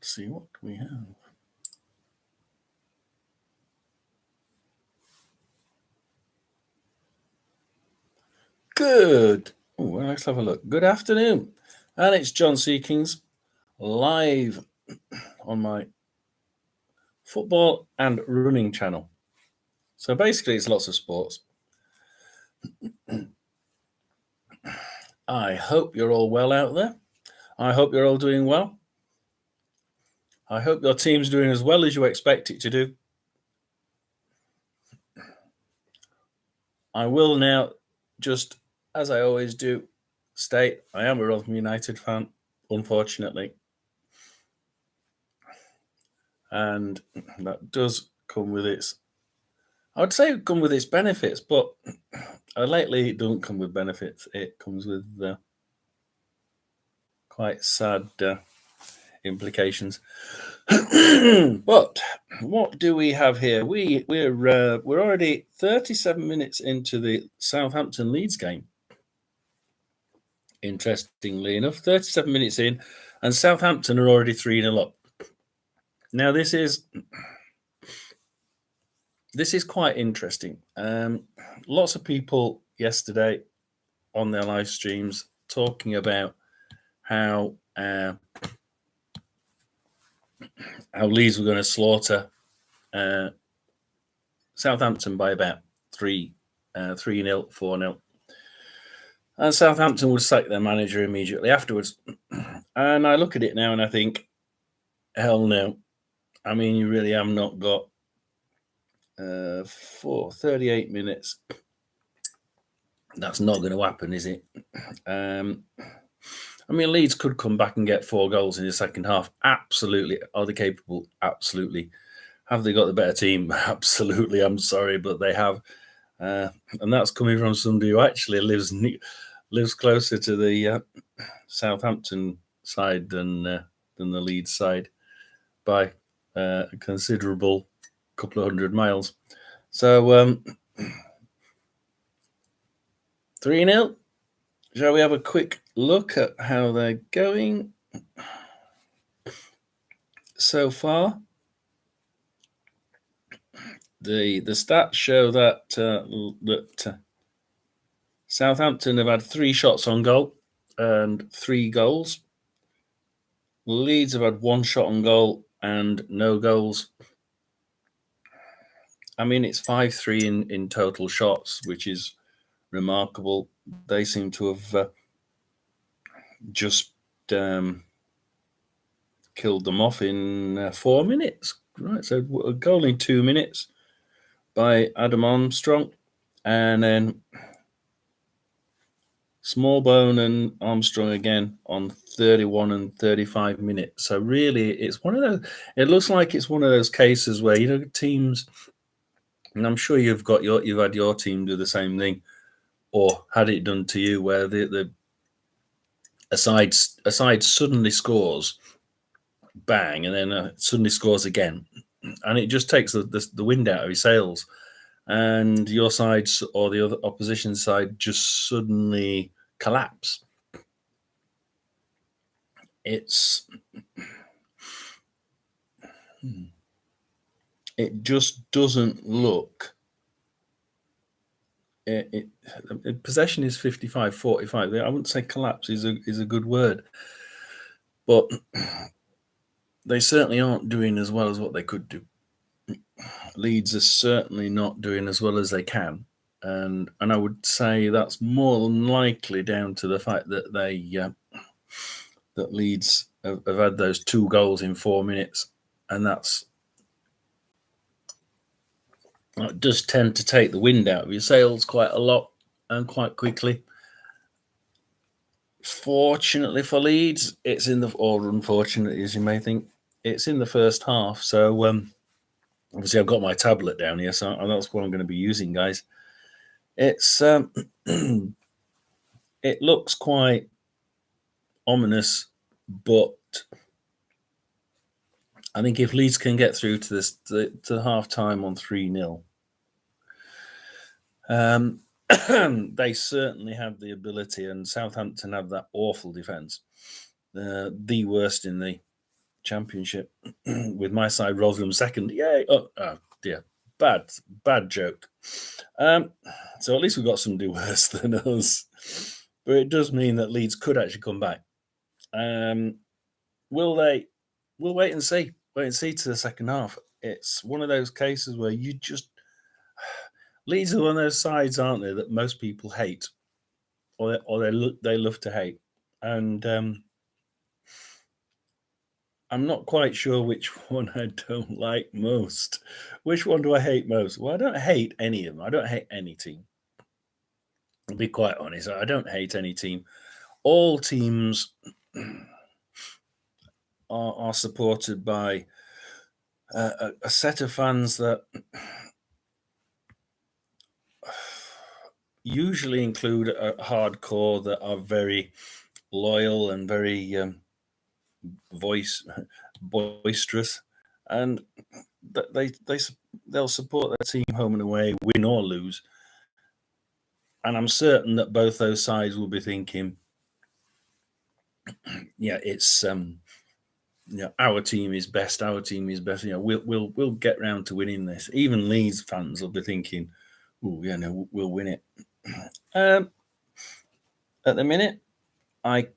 see what we have. Good. Well, let's have a look. Good afternoon. And it's John Seekings live on my football and running channel. So basically, it's lots of sports. I hope you're all well out there. I hope you're all doing well. I hope your team's doing as well as you expect it to do. I will now, just as I always do, state I am a Rotherham United fan, unfortunately. And that does come with its, I would say, come with its benefits, but lately it doesn't come with benefits. It comes with quite sad implications. But what do we have here? We're already 37 minutes into the Southampton Leeds game. Interestingly enough, 37 minutes in, and Southampton are already 3-0 up. Now this is quite interesting. Lots of people yesterday on their live streams talking about how Leeds were going to slaughter Southampton by about 3-0, 4-0. And Southampton would sack their manager immediately afterwards. And I look at it now and I think, hell no. I mean, you really have not got 38 minutes. That's not going to happen, is it? I mean, Leeds could come back and get 4 goals in the second half. Absolutely. Are they capable? Absolutely. Have they got the better team? Absolutely. I'm sorry, but they have. And that's coming from somebody who actually lives closer to the Southampton side than the Leeds side by a considerable couple of 100 miles. So 3-0. Shall we have a quick look at how they're going so far? The stats show that Southampton have had 3 shots on goal and 3 goals. Leeds have had 1 shot on goal and no goals. I mean, it's 5-3 in total shots, which is remarkable. They seem to have just killed them off in 4 minutes. Right, so a goal in 2 minutes by Adam Armstrong, and then Smallbone and Armstrong again on 31 and 35 minutes. So really, it's one of those. It looks like it's one of those cases where teams, and I'm sure you've had your team do the same thing, or had it done to you, where a side suddenly scores, bang, and then suddenly scores again, and it just takes the wind out of your sails, and your side or the other opposition side just suddenly collapse. It just doesn't look. Possession is 55-45. I wouldn't say collapse is a good word, but they certainly aren't doing as well as what they could do. Leeds are certainly not doing as well as they can, and I would say that's more than likely down to the fact that that Leeds have had those 2 goals in 4 minutes, and that does tend to take the wind out of your sails quite a lot and quite quickly. Fortunately for Leeds, it's or unfortunately, as you may think, it's in the first half. So obviously I've got my tablet down here, so that's what I'm going to be using, guys. It's it looks quite ominous, but I think if Leeds can get through to this to half time on 3-0, they certainly have the ability, and Southampton have that awful defence, the worst in the Championship with my side, Rotherham second. Yay! Oh dear, bad joke. So at least we've got somebody worse than us, but it does mean that Leeds could actually come back. Will they? We'll wait and see. Wait and see to the second half. It's one of those cases where you just Leeds are one of those sides, aren't they, that most people hate, or they love to hate, and I'm not quite sure which one I don't like most. Which one do I hate most? Well, I don't hate any of them. I don't hate any team. I'll be quite honest. I don't hate any team. All teams are supported by a set of fans that usually include a hardcore that are very loyal and very boisterous, and they'll support their team home and away, win or lose. And I'm certain that both those sides will be thinking, yeah, it's our team is best. Our team is best. We'll get round to winning this. Even Leeds fans will be thinking, oh yeah, no, we'll win it. At the minute, I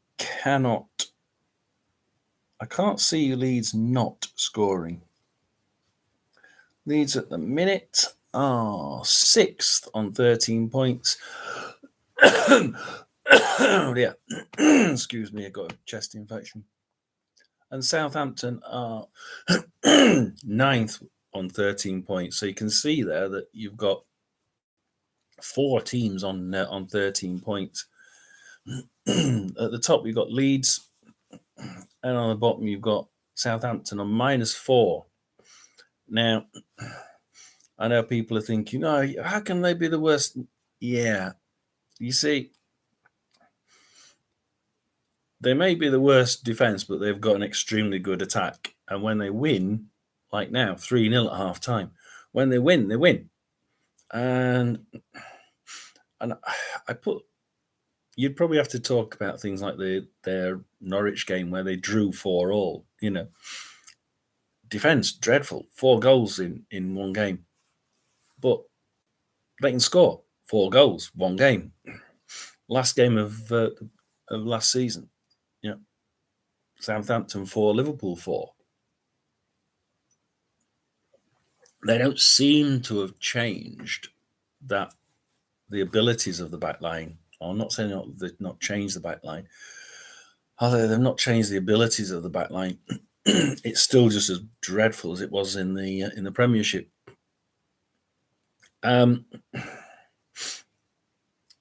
can't see Leeds not scoring. Leeds at the minute are 6th on 13 points. Yeah, excuse me, I got a chest infection. And Southampton are 9th on 13 points. So you can see there that you've got 4 teams on 13 points. At the top, you've got Leeds, and on the bottom, you've got Southampton on -4. Now, I know people are thinking, oh, how can they be the worst? Yeah, you see, they may be the worst defence, but they've got an extremely good attack. And when they win, like now, 3-0 at half time, when they win, they win. And you'd probably have to talk about things like their Norwich game where they drew 4-4, Defence, dreadful. 4 goals in one game. But they can score 4 goals, one game. Last game of last season. Southampton 4, Liverpool 4. They don't seem to have changed the abilities of the back line. I'm not saying they've not changed the back line. Although they've not changed the abilities of the back line, it's still just as dreadful as it was in the Premiership.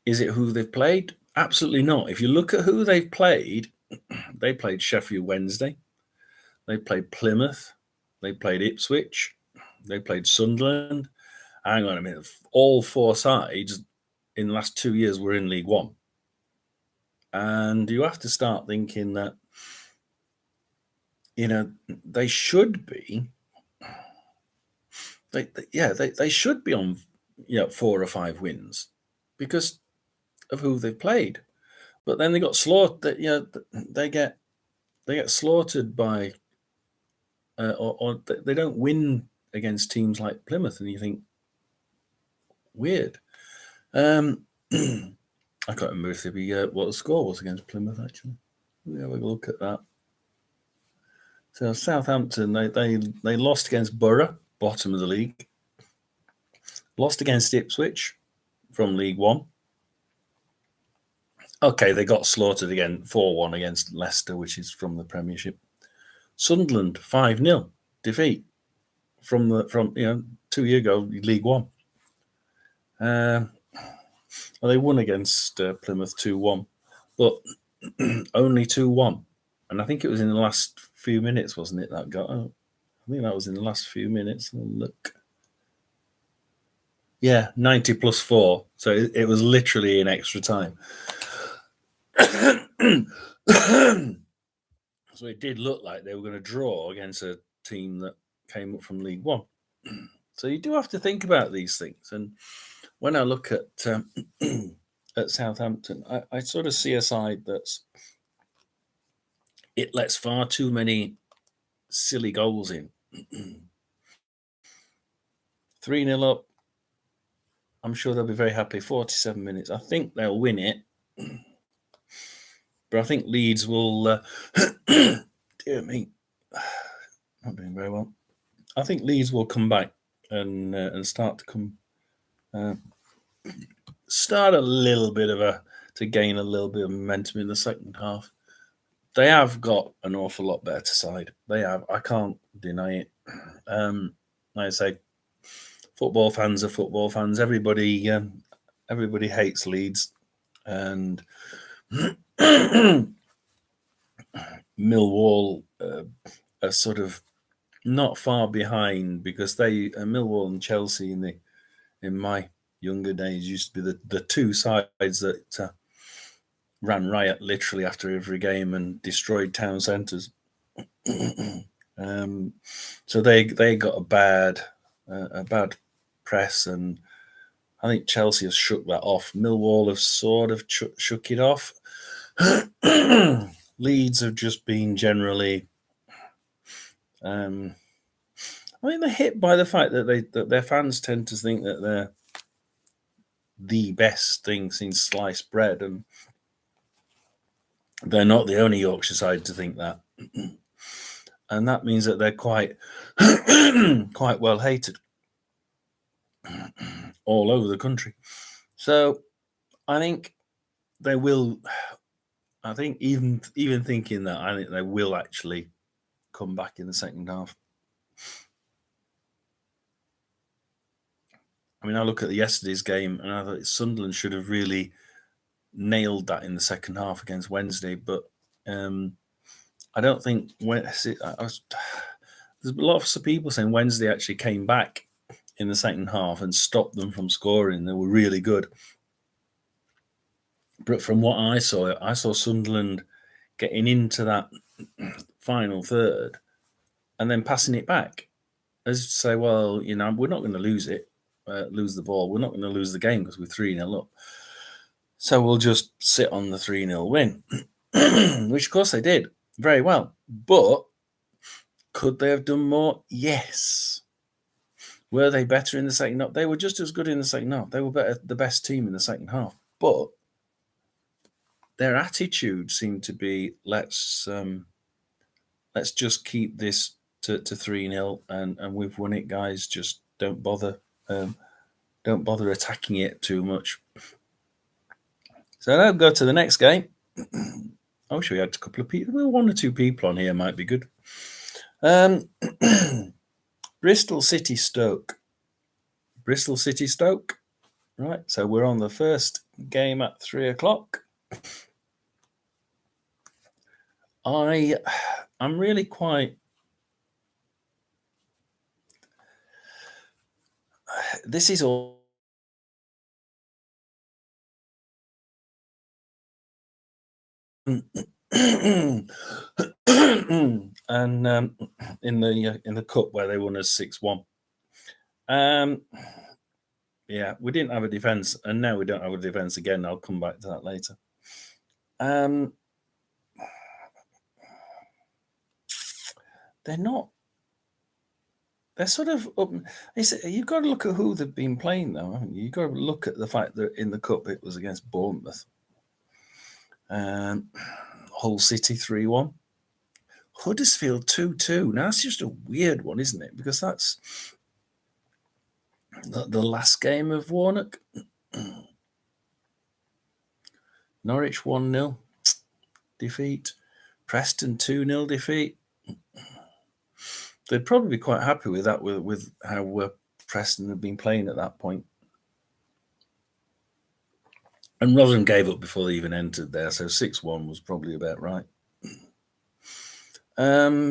Is it who they've played? Absolutely not. If you look at who they've played, they played Sheffield Wednesday, they played Plymouth, they played Ipswich, they played Sunderland. Hang on a minute. All 4 sides in the last 2 years were in League One. And you have to start thinking that, they should be. They should be on 4 or 5 wins because of who they've played. But then they got slaughtered. They get slaughtered by, or they don't win against teams like Plymouth, and you think weird. I can't remember if what the score was against Plymouth. Actually, let me have a look at that. So Southampton, they lost against Borough, bottom of the league. Lost against Ipswich from League One. Okay, they got slaughtered again, 4-1 against Leicester, which is from the Premiership. Sunderland 5-0 defeat from 2 years ago, League One. They won against Plymouth 2-1, but only 2-1. And I think it was in the last few minutes, wasn't it? I think that was in the last few minutes. Look. Yeah, 90 plus 4. So it was literally in extra time. So it did look like they were going to draw against a team that came up from League One. So you do have to think about these things. And when I look at Southampton, I sort of see a side it lets far too many silly goals in. 3-0 up. I'm sure they'll be very happy. 47 minutes. I think they'll win it. But I think Leeds will... dear me. Not doing very well. I think Leeds will come back and start to come... start a little bit to gain a little bit of momentum in the second half. They have got an awful lot better side. They have. I can't deny it. Like I say, football fans are football fans. Everybody hates Leeds, and Millwall are sort of not far behind, because they Millwall and Chelsea in my younger days used to be the two sides that ran riot literally after every game and destroyed town centres. So they got a bad press, and I think Chelsea has shook that off. Millwall have sort of shook it off. Leeds have just been generally... I mean, they're hit by the fact that their fans tend to think that they're the best thing since sliced bread, and they're not the only Yorkshire side to think that. And that means that they're quite quite well hated all over the country. So I think they will... I think even thinking that, I think they will actually come back in the second half. I mean, I look at yesterday's game, and I thought Sunderland should have really nailed that in the second half against Wednesday, but I don't think... there's lots of people saying Wednesday actually came back in the second half and stopped them from scoring. They were really good. But from what I saw Sunderland getting into that final third and then passing it back, as to say, well, we're not going to lose the ball. We're not going to lose the game because we're 3-0 up. So we'll just sit on the 3-0 win, which of course they did very well. But could they have done more? Yes. Were they better in the second half? They were just as good in the second half. They were the best team in the second half. But their attitude seemed to be, let's just keep this to 3-0, and we've won it, guys. Just don't bother attacking it too much. So now go to the next game. I wish we had a couple of people. 1 or 2 people on here might be good. Bristol City Stoke. Bristol City Stoke. Right, so we're on the first game at 3:00. I'm really quite... This is all... and in the cup where they won us 6-1. Yeah, we didn't have a defence, and now we don't have a defence again. I'll come back to that later. They're not... They're sort of up... You've got to look at who they've been playing, though, haven't you? You've got to look at the fact that in the cup it was against Bournemouth. Hull City 3-1. Huddersfield 2-2. Now, that's just a weird one, isn't it? Because that's the last game of Warnock. Norwich 1-0 defeat. Preston 2-0 defeat. They'd probably be quite happy with that, with how Preston had been playing at that point. And Rotherham gave up before they even entered there, so 6-1 was probably about right.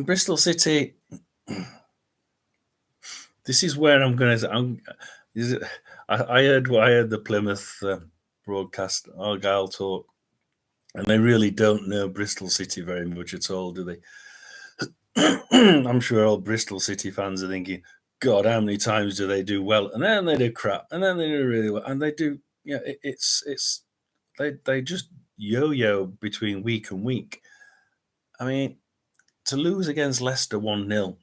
Bristol City. This is where I'm going to... I heard the Plymouth broadcast, Argyle talk, and they really don't know Bristol City very much at all, do they? I'm sure all Bristol City fans are thinking, God, how many times do they do well? And then they do crap, and then they do really well. And they do... They just yo-yo between week and week. I mean, to lose against Leicester 1-0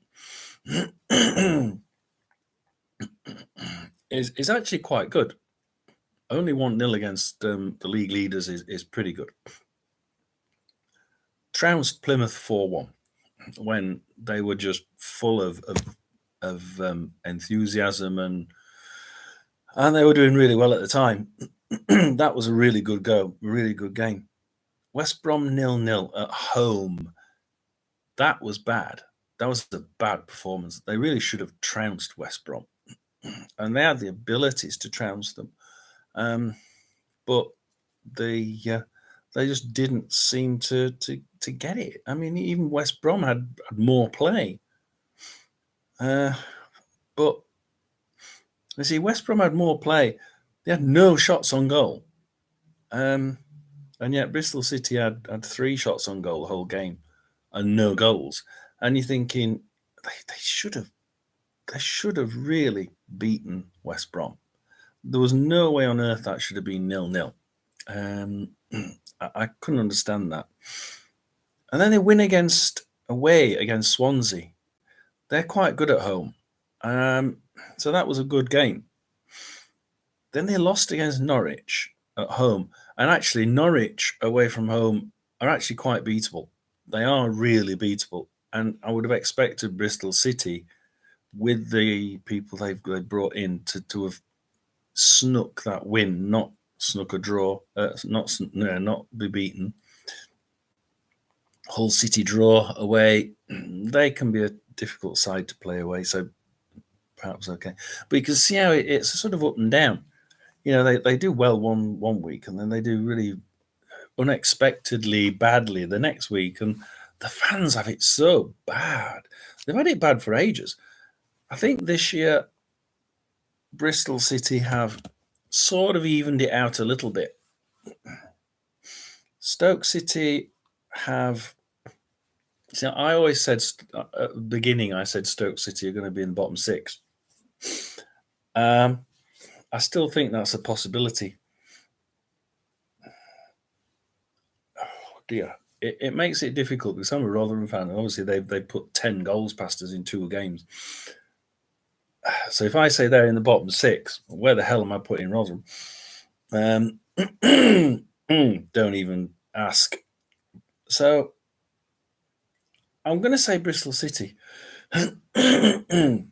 is actually quite good. Only 1-0 against the league leaders is pretty good. Trounced Plymouth 4-1 when they were just full of enthusiasm and they were doing really well at the time. That was a really good really good game. West Brom 0-0 at home. That was bad. That was a bad performance. They really should have trounced West Brom, and they had the abilities to trounce them, but they just didn't seem to get it. I mean, even West Brom had more play, but you see, West Brom had more play. They had no shots on goal, and yet Bristol City had 3 shots on goal the whole game and no goals. And you're thinking they should have really beaten West Brom. There was no way on earth that should have been 0-0. I couldn't understand that. And then they win away against Swansea. They're quite good at home. So that was a good game. Then they lost against Norwich at home. And actually, Norwich away from home are actually quite beatable. They are really beatable. And I would have expected Bristol City, with the people they've brought in, to have snuck that win, not snuck a draw, not be beaten. Hull City draw away. They can be a difficult side to play away, so perhaps okay. But you can see how it's sort of up and down. You know, they do well one week, and then they do really unexpectedly badly the next week, and the fans have it so bad. They've had it bad for ages. I think this year Bristol City have sort of evened it out a little bit. Stoke City have... So I always said at the beginning, I said Stoke City are going to be in the bottom 6. I still think that's a possibility. Oh dear. It makes it difficult because I'm a Rotherham fan. Obviously, they put 10 goals past us in 2 games. So if I say they're in the bottom 6, where the hell am I putting Rotherham? Don't even ask. So I'm going to say Bristol City. I'm going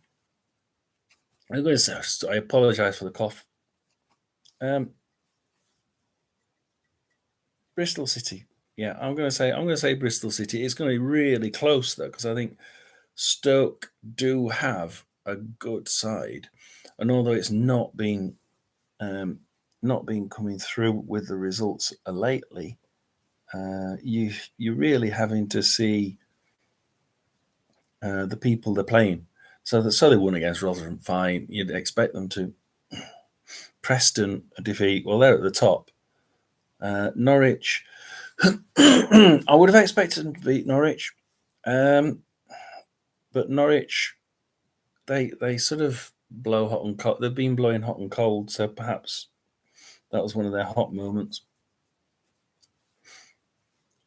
to say, I apologise for the cough. Bristol City. Yeah, I'm going to say Bristol City. It's going to be really close though, because I think Stoke do have a good side, and although it's not been coming through with the results lately, you're really having to see the people they're playing. So they won against Rotherham, fine. You'd expect them to. Preston, a defeat. Well, they're at the top. Norwich. I would have expected them to beat Norwich, but Norwich, they sort of blow hot and cold. They've been blowing hot and cold, so perhaps that was one of their hot moments.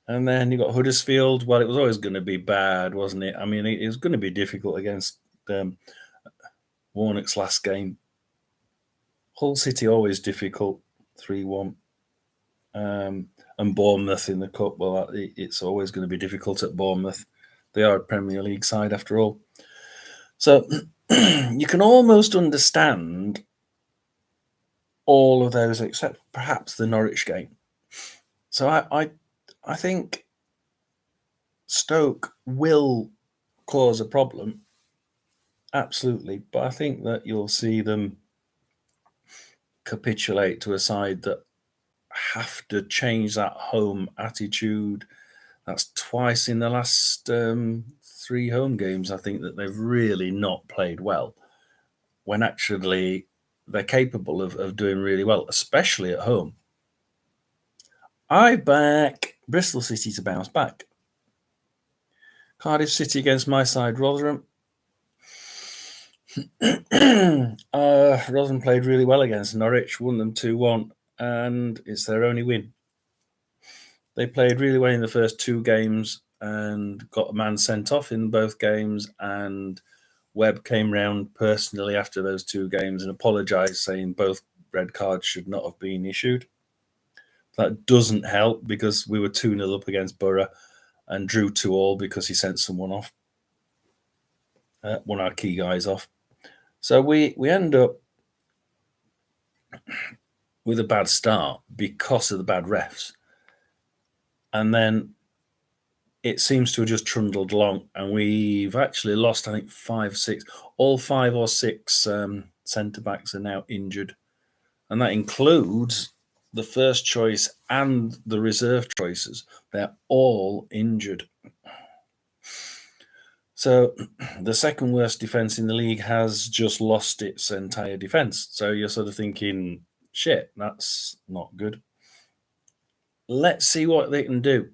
And then you got Huddersfield. Well, it was always going to be bad, wasn't it? I mean, it was going to be difficult against Warnock's last game. Hull City always difficult, 3-1. And Bournemouth in the Cup, well, it's always going to be difficult at Bournemouth. They are a Premier League side after all. So you can almost understand all of those except perhaps the Norwich game. So I think Stoke will cause a problem, absolutely. But I think that you'll see them capitulate to a side that have to change that home attitude. That's twice in the last 3 home games, I think, that they've really not played well, when actually they're capable of doing really well, especially at home. I back Bristol City to bounce back. Cardiff City against my side, Rotherham. Rotherham played really well against Norwich, won them 2-1, and it's their only win. They played really well in the first 2 games, and got a man sent off in both games. And Webb came round personally after those 2 games and apologised, saying both red cards should not have been issued. That doesn't help because we were 2-0 up against Borough and drew 2-2 because he sent someone off, one of our key guys off. So we end up with a bad start because of the bad refs. And then it seems to have just trundled along, and we've actually lost, I think, 5, 6. All 5 or 6 centre-backs are now injured. And that includes the first choice and the reserve choices. They're all injured. So the second worst defence in the league has just lost its entire defence. So you're sort of thinking, shit, that's not good. Let's see what they can do.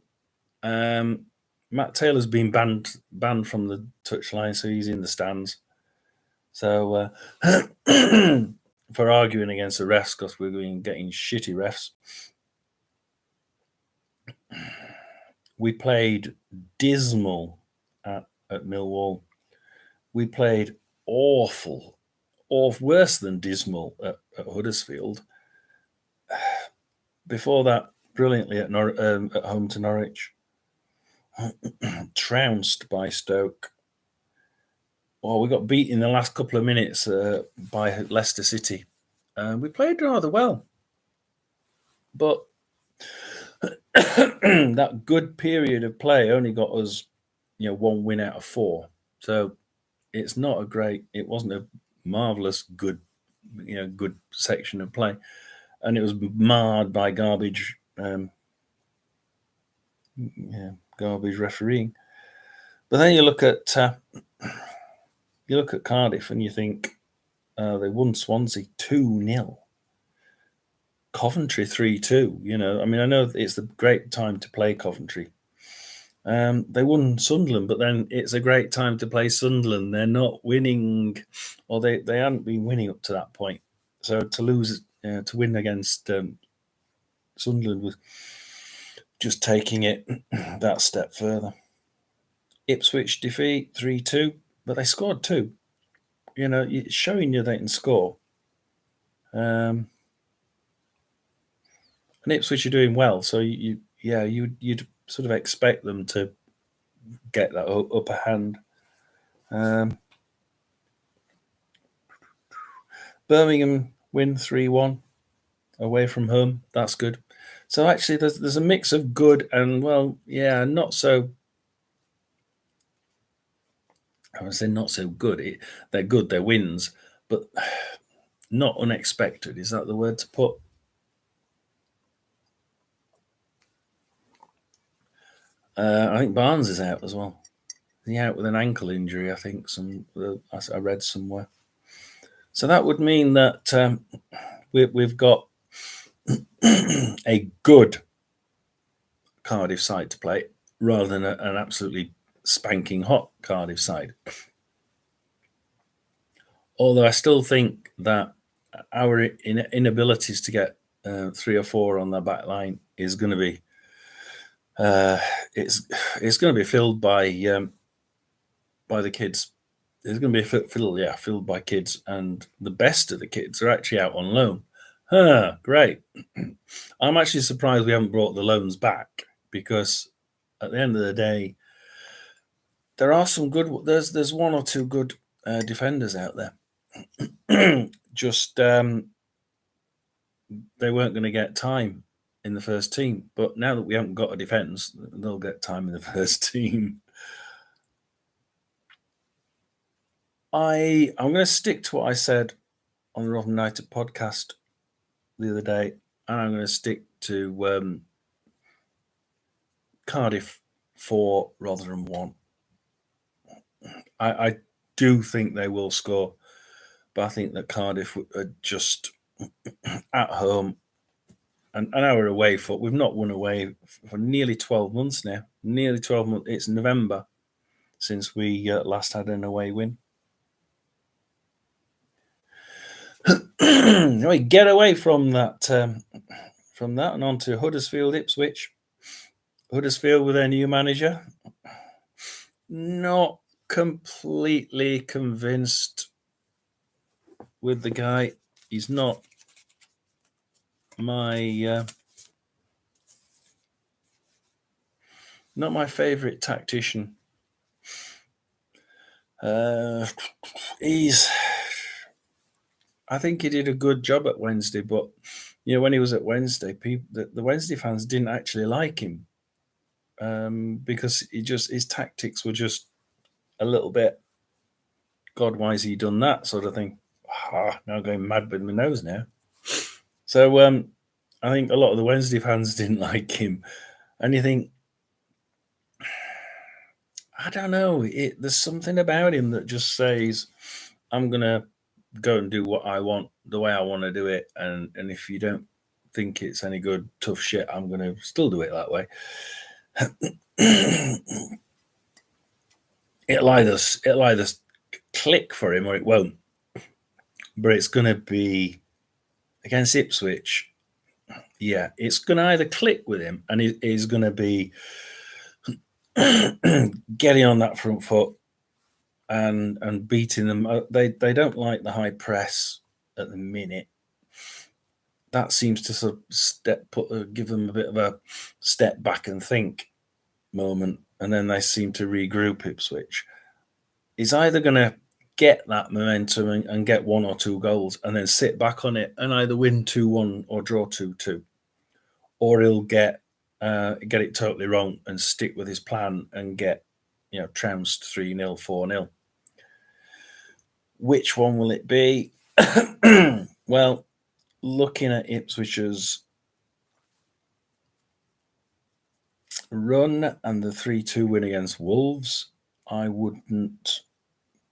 Matt Taylor's been banned from the touchline, so he's in the stands. So for arguing against the refs, because we're getting shitty refs. We played dismal at Millwall. We played awful, worse than dismal at Huddersfield. Before that, brilliantly at home to Norwich. Trounced by Stoke. Well, we got beat in the last couple of minutes by Leicester City. We played rather well. But that good period of play only got us, 1 win out of 4. So it wasn't a marvellous good section of play. And it was marred by garbage refereeing. But then you look at Cardiff and you think they won Swansea 2-0. Coventry 3-2. I know it's a great time to play Coventry. They won Sunderland, but then it's a great time to play Sunderland. They're not winning, or they hadn't been winning up to that point. So to lose, to win against Sunderland was just taking it that step further. Ipswich defeat 3-2, but they scored 2. It's showing you they can score. And Ipswich are doing well, so you'd sort of expect them to get that upper hand. Birmingham win 3-1 away from home. That's good. So actually, there's a mix of good and, not so. I would say not so good. They're good, they're wins, but not unexpected. Is that the word to put? I think Barnes is out as well. He's out with an ankle injury, I think. I read somewhere. So that would mean that we've got a good Cardiff side to play rather than an absolutely spanking hot Cardiff side. Although I still think that our inabilities to get 3 or 4 on the back line is going to be it's going to be filled by the kids. It's going to be filled by kids, and the best of the kids are actually out on loan. Great. I'm actually surprised we haven't brought the loans back, because at the end of the day, there are some good. There's 1 or 2 good defenders out there. Just they weren't going to get time in the first team, but now that we haven't got a defence, they'll get time in the first team. I'm going to stick to what I said on the Rotherham United podcast the other day, and I'm going to stick to Cardiff 4, Rotherham 1. I do think they will score, but I think that Cardiff are just at home. And our away foot, we've not won away for nearly 12 months now. Nearly 12 months. It's November since we last had an away win. We get away from that, and on to Huddersfield, Ipswich. Huddersfield with their new manager. not completely convinced with the guy. He's not my not my favorite tactician. He's I think he did a good job at Wednesday, but when he was at Wednesday, the Wednesday fans didn't actually like him because his tactics were just a little bit. God, why has he done that sort of thing? Now I'm going mad with my nose now. So I think a lot of the Wednesday fans didn't like him, and you think, I don't know, there's something about him that just says, "I'm gonna go and do what I want, the way I want to do it, and if you don't think it's any good, tough shit, I'm gonna still do it that way." it'll either click for him or it won't. But it's gonna be against Ipswich. Yeah, it's gonna either click with him and he's gonna be getting on that front foot and beating them. They don't like the high press at the minute. That seems to sort of give them a bit of a step back and think moment, and then they seem to regroup. Ipswich is either going to get that momentum and get one or two goals and then sit back on it and either win 2-1 or draw 2-2, or he'll get it totally wrong and stick with his plan and get trounced 3-0, 4-0. Which one will it be? Well, looking at Ipswich's run and the 3-2 win against Wolves, I wouldn't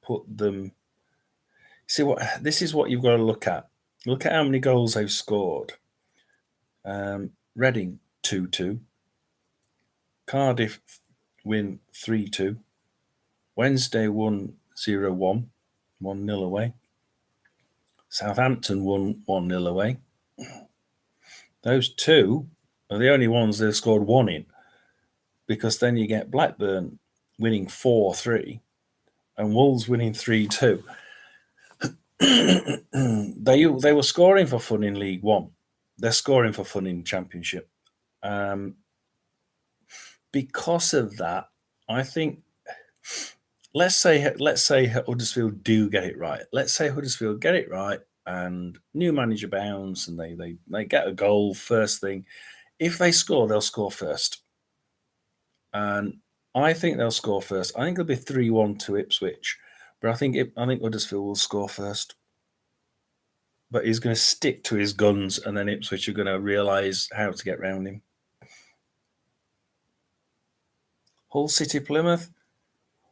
put them. This is what you've got to look at. Look at how many goals they've scored. Reading 2-2, Cardiff win 3-2, Wednesday won 0-1, 1-0 away. Southampton won 1-0 away. Those two are the only ones they've scored one in, because then you get Blackburn winning 4-3 and Wolves winning 3-2. They were scoring for fun in League One. They're scoring for fun in Championship. Because of that, I think let's say Huddersfield do get it right. Let's say Huddersfield get it right and new manager bounce and they get a goal first thing. If they score, they'll score first. And I think they'll score first. I think it'll be 3-1 to Ipswich. But I think Huddersfield will score first. But he's going to stick to his guns, and then Ipswich are going to realise how to get round him. Hull City, Plymouth.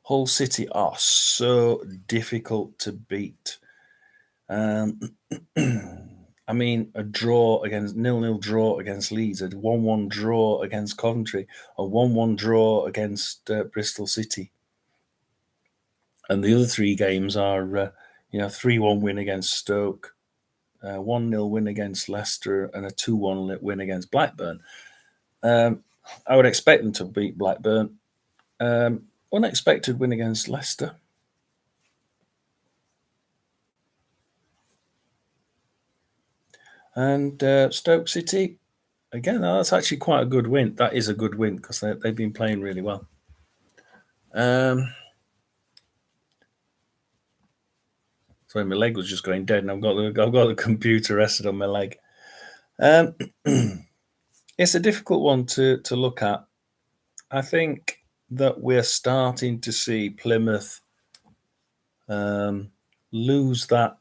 Hull City are so difficult to beat. I mean, a draw against 0-0 draw against Leeds, a 1-1 draw against Coventry, a 1-1 draw against Bristol City, and the other three games are 3-1 win against Stoke, 1-0 win against Leicester, and a 2-1 win against Blackburn. I would expect them to beat Blackburn. Unexpected win against Leicester. And Stoke City, again, that's actually quite a good win. That is a good win because they've been playing really well. Sorry, my leg was just going dead, and I've got the computer rested on my leg. It's a difficult one to look at. I think that we're starting to see Plymouth lose that.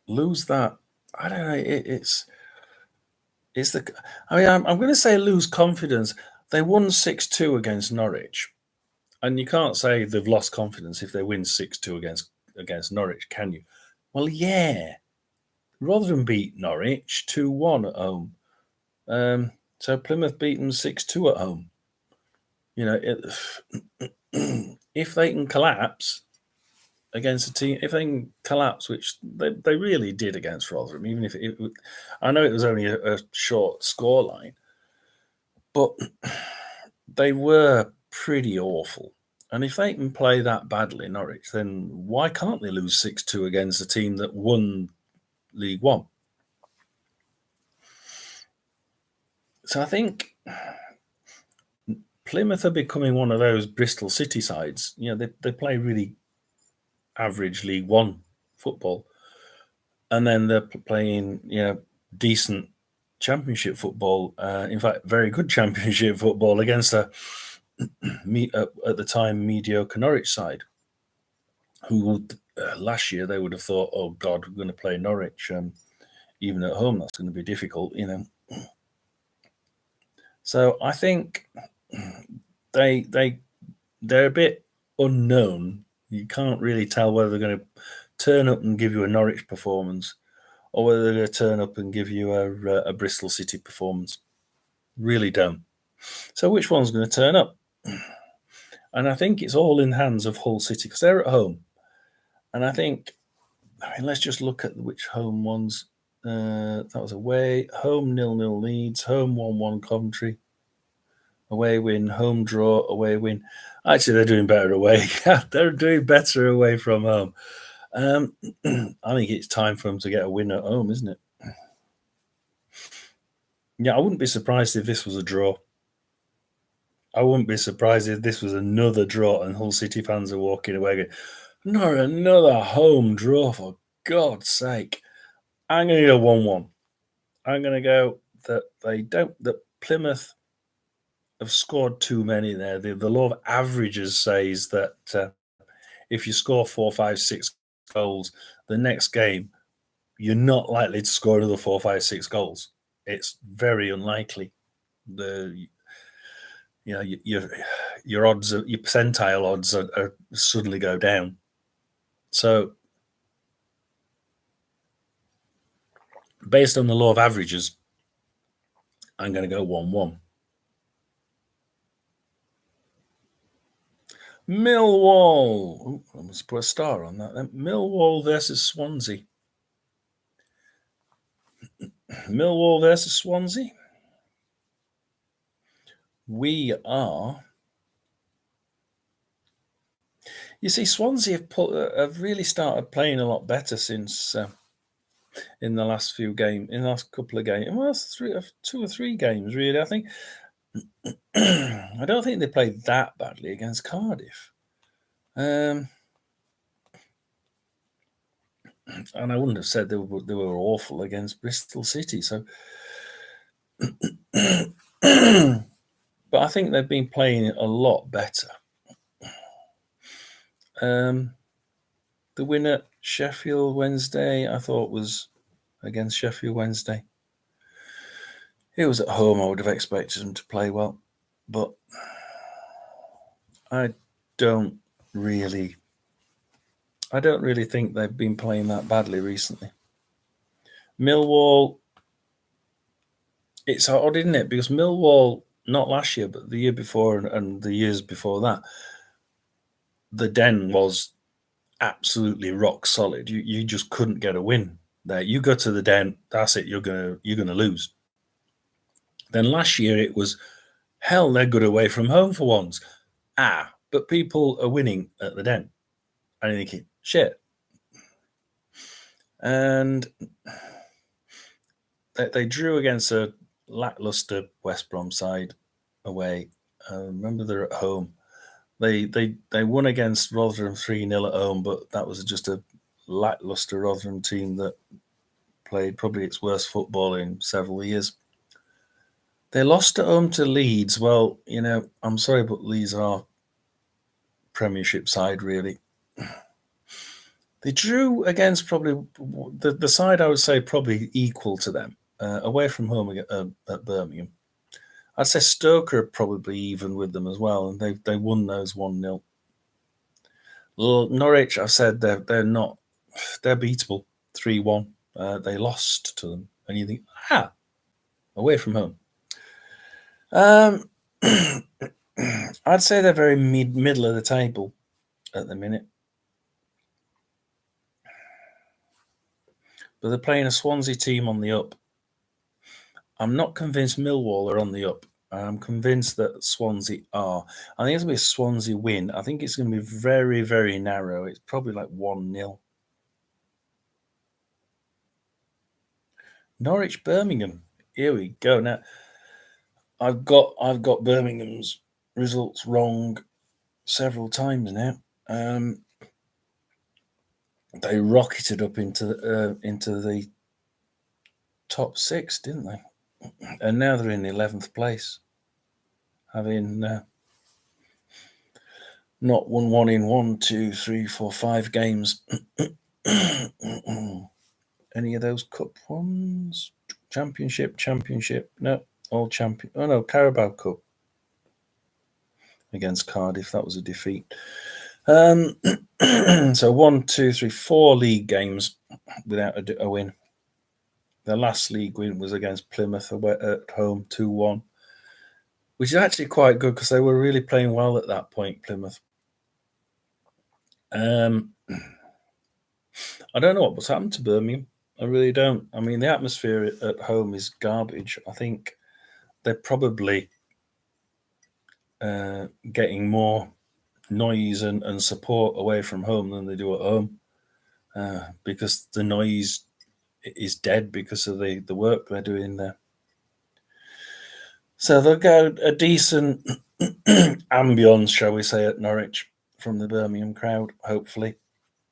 Lose that. I don't know. It's the. I mean, I'm going to say lose confidence. They won 6-2 against Norwich, and you can't say they've lost confidence if they win 6-2 against Norwich, can you? Well, yeah. Rotherham beat Norwich 2-1 at home. So Plymouth beat them 6-2 at home. If they can collapse, against a team, if they can collapse, which they really did against Rotherham, even if I know it was only a short scoreline, but they were pretty awful. And if they can play that badly, Norwich, then why can't they lose 6-2 against a team that won League One? So I think Plymouth are becoming one of those Bristol City sides. They play really average League One football, and then they're playing decent Championship football. In fact, very good Championship football against a at the time mediocre Norwich side, who would last year they would have thought, oh God, we're going to play Norwich, even at home that's going to be difficult, So I think they're a bit unknown. You can't really tell whether they're going to turn up and give you a Norwich performance or whether they're going to turn up and give you a Bristol City performance. Really don't. So which one's going to turn up? And I think it's all in the hands of Hull City because they're at home. And I mean, let's just look at which home ones. That was away. Home 0-0 Leeds. Home 1-1 Coventry. Away win. Home draw. Away win. Actually, they're doing better away. They're doing better away from home. I think it's time for them to get a win at home, isn't it? Yeah, I wouldn't be surprised if this was a draw. I wouldn't be surprised if this was another draw and Hull City fans are walking away going, not another home draw, for God's sake. I'm going to go 1-1. I'm going to go that Plymouth have scored too many there. The law of averages says that if you score 4, 5, 6 goals, the next game, you're not likely to score another 4, 5, 6 goals. It's very unlikely. Your odds, your percentile odds are suddenly go down. So based on the law of averages, I'm going to go 1-1. Millwall. Ooh, I must put a star on that then. Millwall versus Swansea. Millwall versus Swansea. We are. You see, Swansea have really started playing a lot better since in the last few games, in the last couple of games, well, 2 or 3 games, really. I think. I don't think they played that badly against Cardiff. And I wouldn't have said they were awful against Bristol City. So, but I think they've been playing a lot better. The winner, Sheffield Wednesday, I thought was against Sheffield Wednesday. It was at home. I would have expected them to play well, but I don't really think they've been playing that badly recently. Millwall, it's odd, isn't it? Because Millwall, not last year, but the year before and the years before that, the Den was absolutely rock solid. You just couldn't get a win there. You go to the Den, that's it. You're gonna lose. Then last year it was, hell, they're good away from home for once. But people are winning at the Den. And you're thinking, shit. And they drew against a lackluster West Brom side away. Remember, they're at home. They won against Rotherham 3-0 at home, but that was just a lackluster Rotherham team that played probably its worst football in several years. They lost at home to Leeds. Well, I'm sorry, but Leeds are Premiership side, really. They drew against probably the side I would say probably equal to them, away from home at Birmingham. I'd say Stoke are probably even with them as well, and they won those 1-0. Norwich, I've said they're beatable 3-1. They lost to them, and you think, away from home. I'd say they're very middle of the table at the minute. but they're playing a Swansea team on the up. I'm not convinced Millwall are on the up. I'm convinced that Swansea are. I think it's going to be a Swansea win. I think it's going to be very, very narrow. It's probably like 1-0. Norwich Birmingham. Here we go. Now I've got Birmingham's results wrong several times now. They rocketed up into the top 6, didn't they? And now they're in 11th place, having not won one in 1, 2, 3, 4, 5 games. Any of those cup ones? Championship? No, all champion. Oh no, Carabao Cup against Cardiff. That was a defeat. So 1, 2, 3, 4 league games without a win. The last league win was against Plymouth at home, 2-1, which is actually quite good because they were really playing well at that point, Plymouth. I don't know what's happened to Birmingham. I really don't. I mean, the atmosphere at home is garbage. I think they're probably getting more noise and support away from home than they do at home because the noise is dead because of the work they're doing there. So they'll get a decent ambience, shall we say, at Norwich from the Birmingham crowd, hopefully.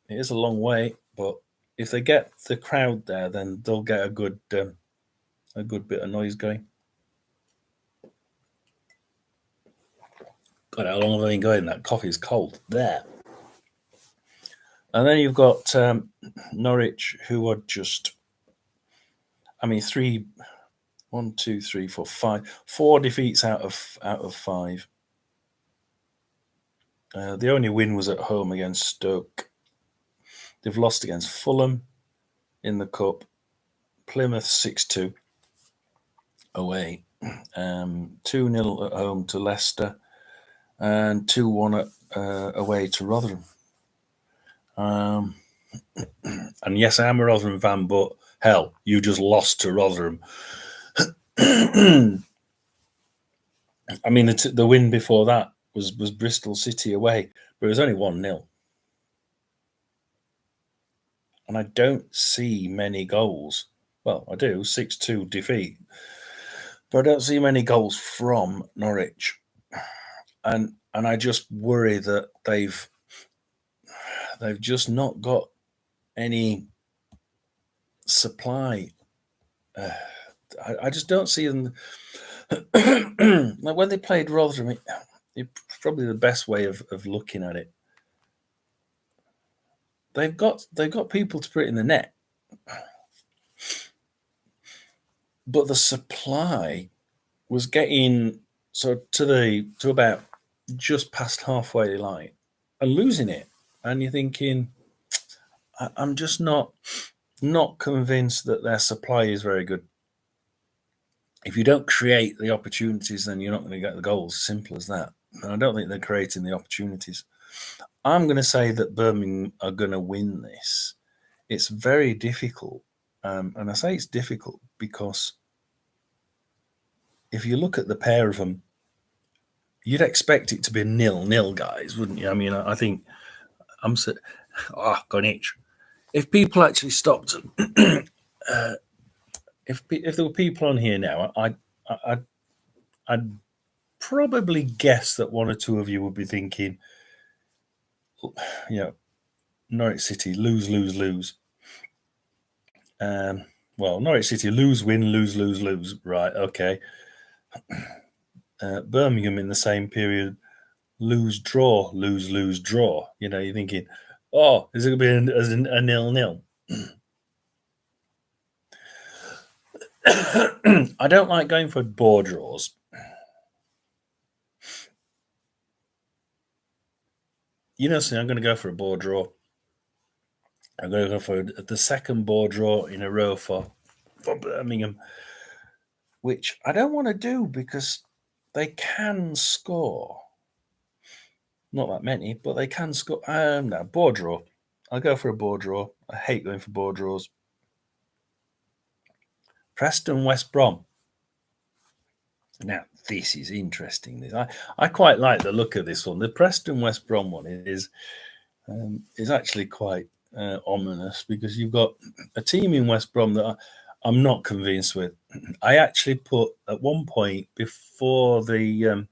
It is a long way, but if they get the crowd there, then they'll get a good bit of noise going. God, how long have I been going? That coffee's cold. There. And then you've got Norwich, who are just, I mean, 4 defeats out of 5. The only win was at home against Stoke. They've lost against Fulham in the cup, Plymouth 6-2 away, 2-0 at home to Leicester, and 2-1 away to Rotherham. And yes, I am a Rotherham fan, but hell, you just lost to Rotherham. I mean, the win before that was Bristol City away, but it was only 1-0. And I don't see many goals. Well, I do, 6-2 defeat. But I don't see many goals from Norwich. And I just worry that they've just not got any supply. I just don't see them. Like when they played Rotherham, it's probably the best way of looking at it. They've got people to put it in the net, but the supply was getting to about just past halfway line and losing it, and you're thinking, I'm just not convinced that their supply is very good. If you don't create the opportunities, then you're not going to get the goals. Simple as that. And I don't think they're creating the opportunities. I'm going to say that Birmingham are going to win this. It's very difficult. And I say it's difficult because if you look at the pair of them, you'd expect it to be 0-0, guys, wouldn't you? I mean, I think got an itch. If people actually stopped, if there were people on here now, I'd probably guess that 1 or 2 of you would be thinking, Norwich City lose. Well, Norwich City lose, win, lose. Right, okay. Birmingham in the same period lose, draw. You're thinking, oh, is it going to be a 0-0? I don't like going for bore draws. So I'm going to go for a bore draw. I'm going to go for the second bore draw in a row for Birmingham, which I don't want to do because they can score. Not that many, but they can score. No, bore draw. I'll go for a bore draw. I hate going for bore draws. Preston West Brom. Now, this is interesting. I quite like the look of this one. The Preston West Brom one is actually quite ominous, because you've got a team in West Brom that I'm not convinced with. I actually put at one point before the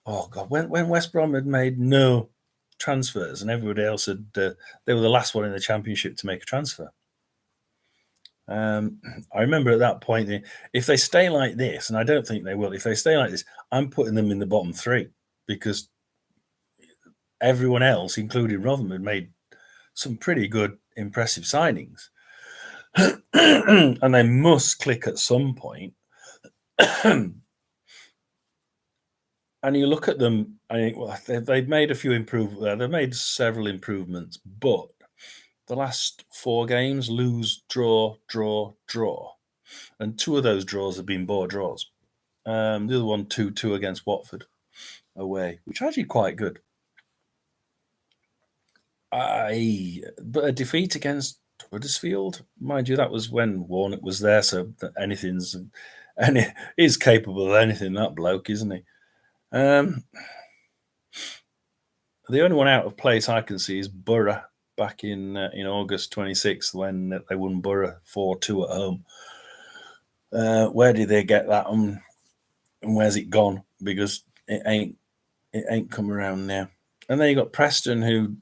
when West Brom had made no transfers and everybody else had they were the last one in the Championship to make a transfer. I remember at that point, if they stay like this, and I don't think they will, if they stay like this, I'm putting them in the bottom three, because everyone else, including Rotherham, had made some pretty good, impressive signings. And they must click at some point. And you look at them, I think, well, they've made a few improvements. They've made several improvements, but the last 4 games, lose, draw, draw, draw. And 2 of those draws have been bore draws. The other one, 2-2 against Watford away, which is actually quite good. But a defeat against Huddersfield, mind you, that was when Warnock was there, so he's capable of anything, that bloke, isn't he? The only one out of place I can see is Borough back in August 26th, when they won Borough 4-2 at home. Where did they get that, and where's it gone? Because it ain't come around now. And then you got Preston, who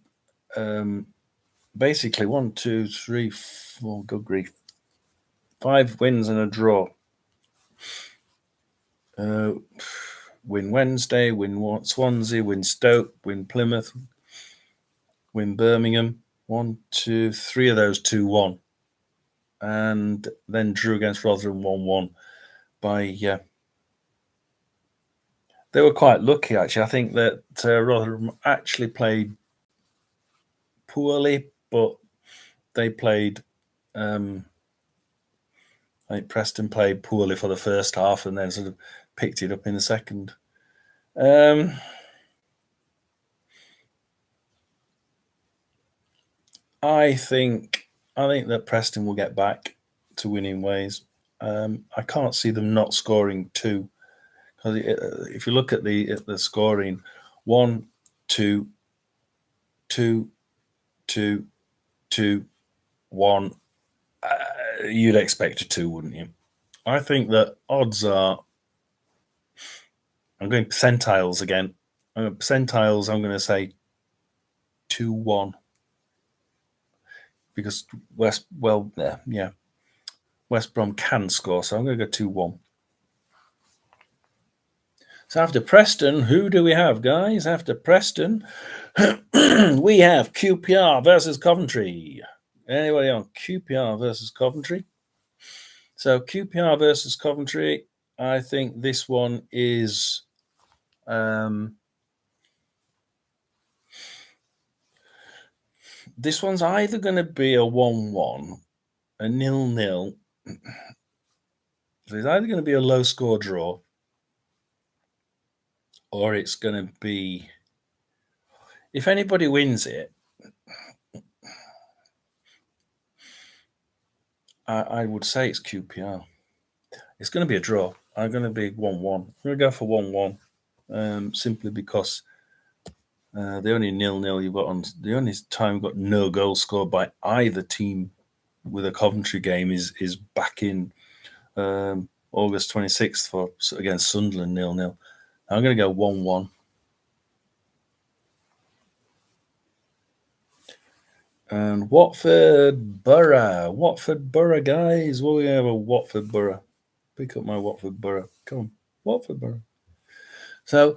basically 1, 2, 3, 4, good grief, 5 wins and a draw. Win Wednesday, win Swansea, win Stoke, win Plymouth, win Birmingham. 1, 2, 3 of those 2-1. And then drew against Rotherham 1-1 by they were quite lucky, actually. I think that Rotherham actually played poorly, but they played I think Preston played poorly for the first half and then sort of picked it up in the second. I think that Preston will get back to winning ways. I can't see them not scoring 2, because if you look at the scoring, 1, 2, 2, 2, 2, 1. You'd expect a 2, wouldn't you? I think that odds are, I'm going percentiles again. Percentiles, I'm going to say 2-1. Because West Brom can score, so I'm going to go 2-1. So after Preston, who do we have, guys? After Preston, we have QPR versus Coventry. Anybody on QPR versus Coventry? So QPR versus Coventry, I think this one is this one's either going to be a 1-1, a 0-0. So it's either going to be a low score draw, or it's going to be, if anybody wins it, I would say it's QPR. It's going to be a draw. I'm going to be 1-1. I'm going to go for 1-1, simply because the only 0-0 you've got on, the only time you've got no goal scored by either team with a Coventry game is back in August 26th against Sunderland 0-0. I'm going to go 1-1. And Watford Borough, guys. Well, we have a Watford Borough. Pick up my Watford Borough. Come on, Watford Borough. So,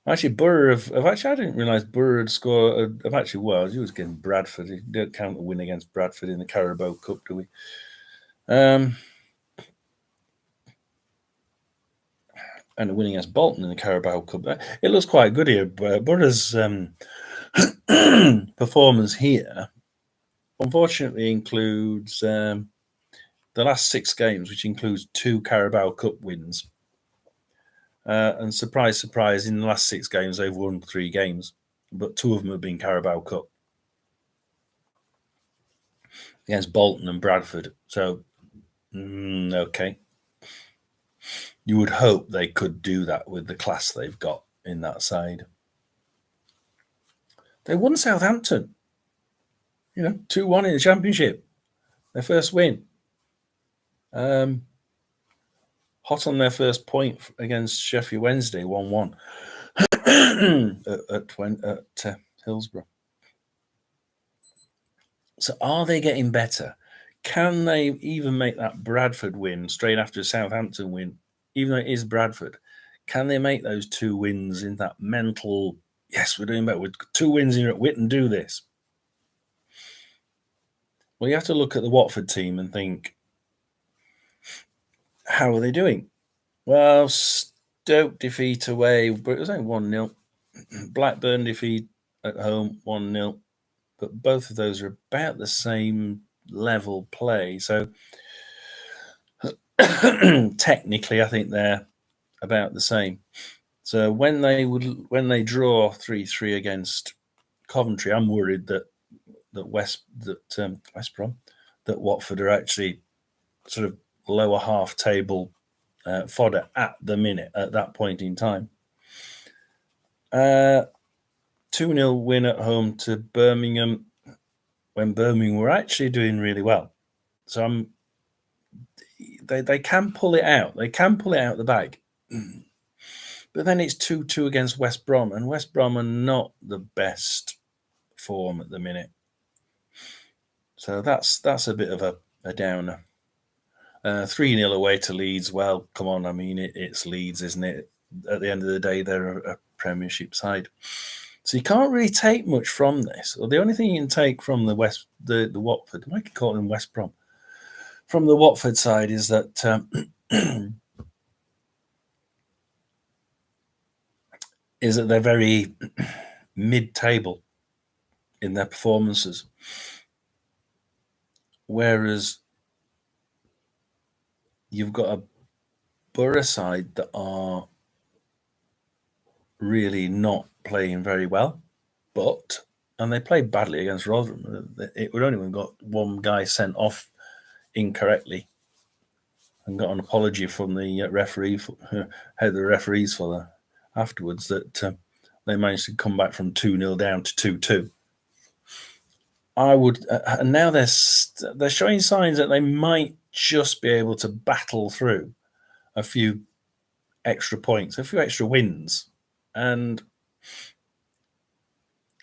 actually, Borough I didn't realise Borough had scored. He was against Bradford. He didn't count the win against Bradford in the Carabao Cup, do we? And winning against Bolton in the Carabao Cup. It looks quite good here. Borough's performance here, unfortunately, includes the last 6 games, which includes 2 Carabao Cup wins. And surprise, surprise, in the last 6 games, they've won 3 games, but 2 of them have been Carabao Cup. against Bolton and Bradford. So, okay. You would hope they could do that with the class they've got in that side. They won Southampton, 2-1 in the Championship. Their first win. Hot on their first point against Sheffield Wednesday, 1-1 at Hillsborough. So are they getting better? Can they even make that Bradford win straight after a Southampton win, even though it is Bradford? Can they make those 2 wins in that mental, yes, we're doing better. With 2 wins here at Whitton, do this? Well, you have to look at the Watford team and think, how are they doing? Well, Stoke defeat away, but it was only 1-0. Blackburn defeat at home, 1-0. But both of those are about the same level play. So technically, I think they're about the same. So when they draw 3-3 against Coventry, I'm worried that Watford are actually sort of lower half table fodder at the minute at that point in time. 2-0 win at home to Birmingham when Birmingham were actually doing really well. So they can pull it out. They can pull it out of the bag. But then it's 2-2 against West Brom, and West Brom are not the best form at the minute. So that's a bit of a downer. 3-0 away to Leeds. Well, come on. I mean, it's Leeds, isn't it? At the end of the day, they're a Premiership side. So you can't really take much from this. Or the only thing you can take from the Watford, I could call them West Brom, from the Watford side is that they're very mid-table in their performances. Whereas you've got a Borough side that are really not playing very well, and they played badly against Rotherham. It would only have got one guy sent off incorrectly and got an apology from the referee, head of the referees for that afterwards, that they managed to come back from 2-0 down to 2-2. I would, and now they're showing signs that they might just be able to battle through a few extra points, a few extra wins, and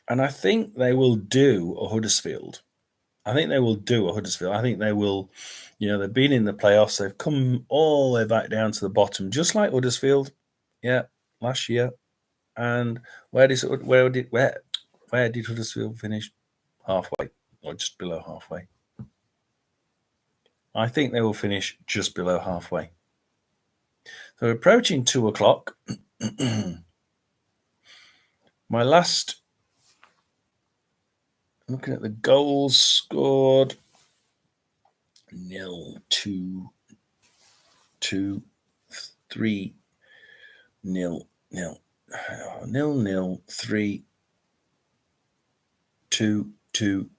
I think they will do a Huddersfield. I think they will. They've been in the playoffs. They've come all the way back down to the bottom, just like Huddersfield, last year. And where did Huddersfield finish? Halfway, or just below halfway. I think they will finish just below halfway. So approaching 2:00. My last, looking at the goals scored, 0, 2, 2, 3, 0, 0, 0, 3, 2, 2,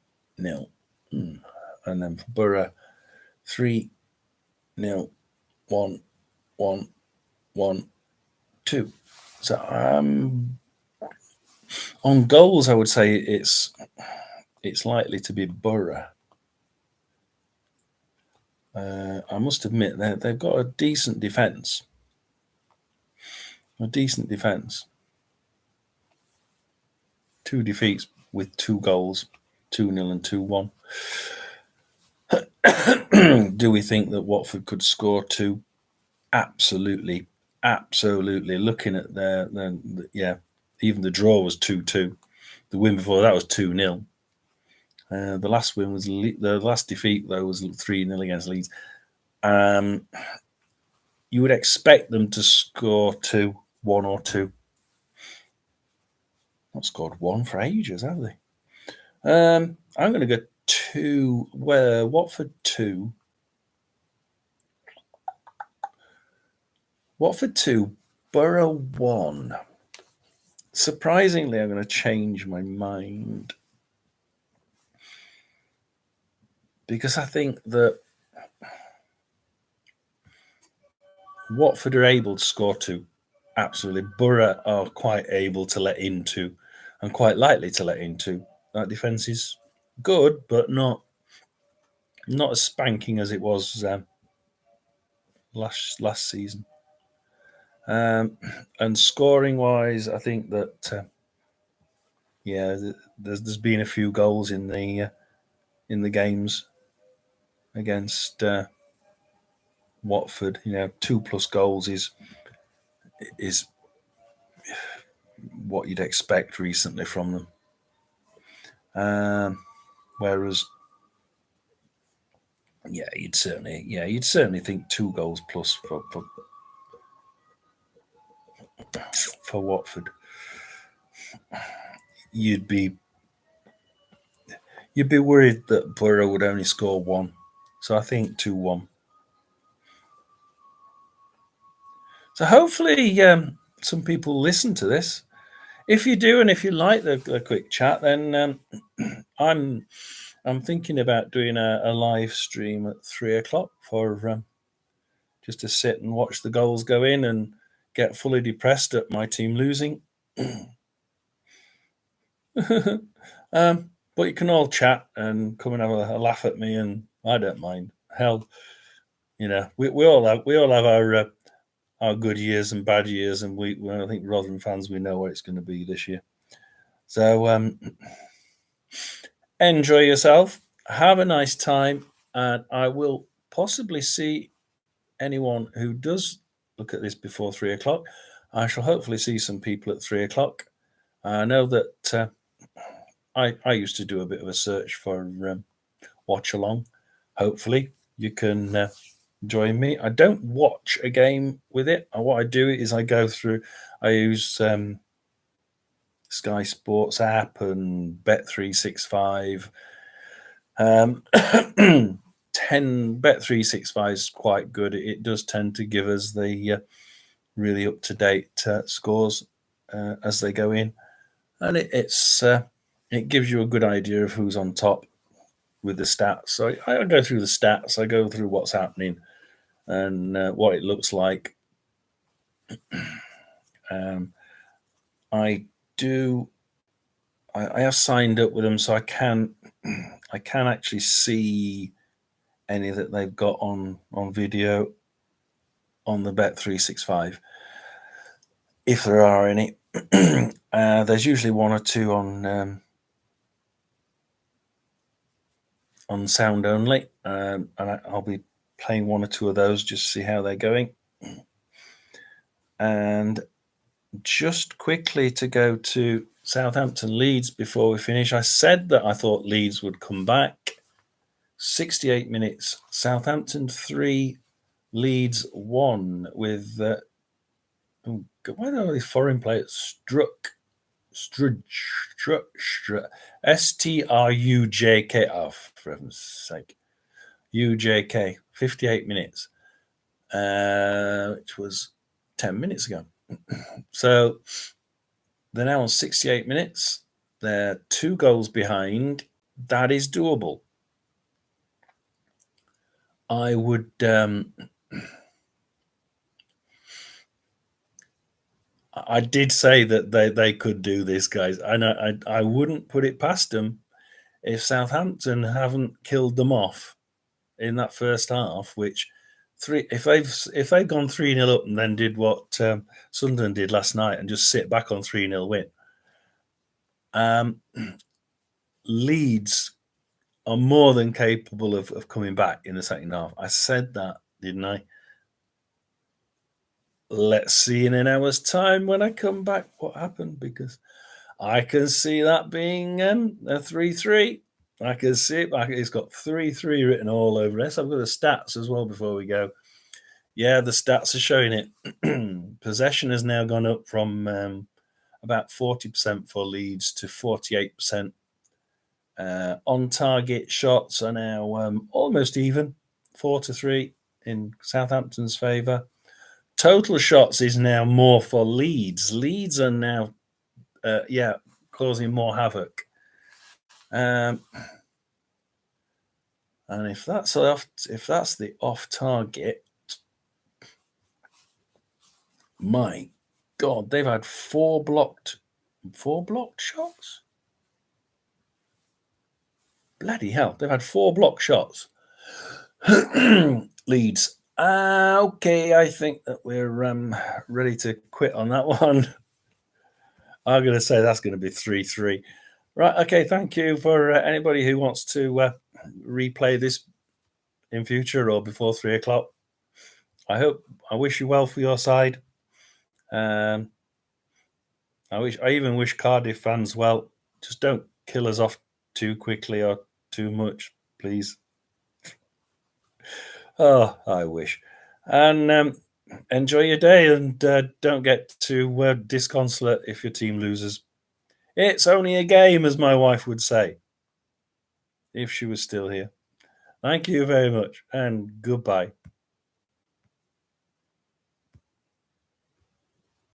0. And then for Borough, 3, 0, 1, 1, 1, 2. So on goals, I would say it's likely to be Borough. I must admit they've got a decent defence. A decent defence. 2 defeats with 2 goals, 2-0 and 2-1. Do we think that Watford could score 2? Absolutely. Looking at even the draw was 2-2. The win before that was 2-0. The last win was the last defeat though was 3-0 against Leeds. You would expect them to score 2, 1 or 2. Not scored 1 for ages, have they? I'm going to go 2. Where Watford 2. Watford 2, Borough 1. Surprisingly, I'm going to change my mind. because I think that Watford are able to score two. Absolutely. Borough are quite able to let into and quite likely to let into. That defence is good, but not as spanking as it was last season. And scoring wise, I think that there's been a few goals in the games against Watford. 2+ goals is what you'd expect recently from them. Whereas, you'd certainly think 2 goals plus for Watford. You'd be worried that Borough would only score 1. So I think 2-1. So hopefully some people listen to this. If you do, and if you like the quick chat, then I'm thinking about doing a live stream at 3:00 for just to sit and watch the goals go in and get fully depressed at my team losing. But you can all chat and come and have a laugh at me, and I don't mind. Hell, we all have our good years and bad years, and I think Rotherham fans, we know what it's going to be this year. So enjoy yourself, have a nice time, and I will possibly see anyone who does look at this before 3:00. I shall hopefully see some people at 3:00. I know that I used to do a bit of a search for watch along. Hopefully you can join me. I don't watch a game with it. What I do is I use Sky Sports app and Bet365. Bet365 is quite good. It does tend to give us the really up-to-date scores as they go in, and it gives you a good idea of who's on top with the stats. So I go through the stats, I go through what's happening and what it looks like. I have signed up with them, so I can actually see any that they've got on video on the Bet365, if there are any. There's usually 1 or 2 on sound only, and I'll be playing 1 or 2 of those just to see how they're going. And just quickly to go to Southampton Leeds before we finish. I said that I thought Leeds would come back. 68 minutes, Southampton 3, Leeds 1 with why are these foreign players? Struck STRUJK. Oh, for heaven's sake. UJK, 58 minutes, which was 10 minutes ago. So they're now on 68 minutes. They're 2 goals behind. That is doable. I would I did say that they could do this, guys. I wouldn't put it past them if Southampton haven't killed them off in that first half. Which if they've gone 3-0 up and then did what Sunderland did last night and just sit back on 3-0 win, Leeds are more than capable of coming back in the second half. I said that, didn't I? Let's see in an hour's time when I come back what happened, because I can see that being a 3-3. I can see it. It's got 3-3 written all over it. I've got the stats as well before we go. Yeah, the stats are showing it. Possession has now gone up from about 40% for Leeds to 48%. On target shots are now almost even, 4-3 in Southampton's favour. Total shots is now more for Leeds. Leeds are now, causing more havoc. And if that's the off target, my God, they've had four blocked shots. Bloody hell, they've had four blocked shots. Leeds. Okay, I think that we're ready to quit on that one. I'm going to say that's going to be 3-3. Right, okay, thank you for anybody who wants to replay this in future or before 3 o'clock. I wish you well for your side. I even wish Cardiff fans well. Just don't kill us off too quickly or too much, please. Oh, I wish. And enjoy your day, and don't get too disconsolate if your team loses. It's only a game, as my wife would say, if she was still here. Thank you very much, and goodbye.